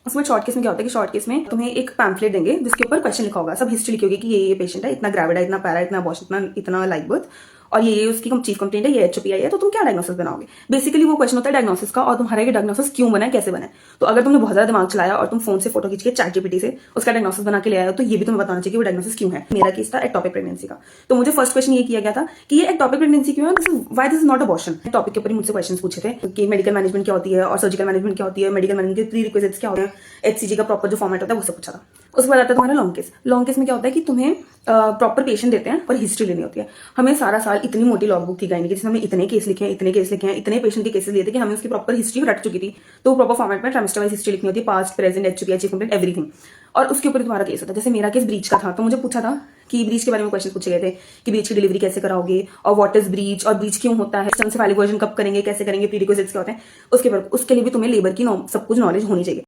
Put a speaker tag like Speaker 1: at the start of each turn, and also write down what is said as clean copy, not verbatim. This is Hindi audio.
Speaker 1: उसमें शॉर्ट केस में क्या होता है कि शॉर्ट केस में तुम्हें एक पैम्फलेट देंगे जिसके ऊपर क्वेश्चन लिखा होगा, सब हिस्ट्री लिखी होगी कि ये पेशेंट है, इतना ग्रेविड है, इतना पैरा, इतना अबॉर्शन, इतना इतना लाइव बर्थ, और ये उसकी चीफ कंप्लेंट है, ये HOPI है, तो तुम क्या डायग्नोसिस बनाओगे। बेसिकली वो क्वेश्चन होता है डायग्नोसिस का, और तुम्हारा ये डायग्नोसिस क्यों बना है, कैसे बना है। तो अगर तुमने बहुत ज्यादा दिमाग चलाया और तुम फोन से फोटो खींच के ChatGPT से उसका डायग्नोसिस बना के ले आए हो, तो ये भी तुम्हें बताना चाहिए कि वो डायग्नोसिस क्यों है। मेरा केस था एक्टोपिक प्रेगनेंसी का, तो मुझे फर्स्ट क्वेश्चन ये किया गया था कि ये एक्टोपिक प्रेगनेंसी क्यों है, why this is not abortion. Topic के ऊपर ही मुझसे क्वेश्चन पूछे थे कि मेडिकल मैनेजमेंट क्या होती है और सर्जिकल मैनेजमेंट क्या होती है, मेडिकल मैनेजमेंट के प्री रिक्विजिट्स क्या होते हैं, HCG का प्रॉपर जो फॉर्मेट होता है वो सब पूछा था। उसके बाद आता है तुम्हारा लॉन्ग केस। लॉन्ग केस में क्या होता है कि तुम्हें प्रॉपर पेशेंट देते हैं और हिस्ट्री लेनी होती है। हमें सारा साल इतनी मोटी लॉग बुक थी गायनी की, जिसमें हमने इतने केस लिखे हैं, इतने केस लिखे हैं, इतने पेशेंट के केसेस लिए थे कि हमें उसकी प्रॉपर हिस्ट्री रट चुकी थी। तो वो प्रॉपर फॉर्मेट में ट्राइमेस्टर वाइज हिस्ट्री लिखनी होती है, past, present, HOPI, chief complaint, everything. और उसके ऊपर तुम्हारा केस होता है। जैसे मेरा केस ब्रीच का था, तो मुझे पूछा था कि ब्रीच के बारे में क्वेश्चन पूछे गए थे कि ब्रीच की डिलीवरी कैसे कराओगे, और व्हाट इज ब्रीच, और ब्रीच क्यों होता है, सिस्टम से वैलिड वर्जन कब करेंगे, कैसे करेंगे, प्री रिक्विजिट्स क्या होते हैं। उसके लिए भी तुम्हें लेबर की सब कुछ नॉलेज होनी चाहिए।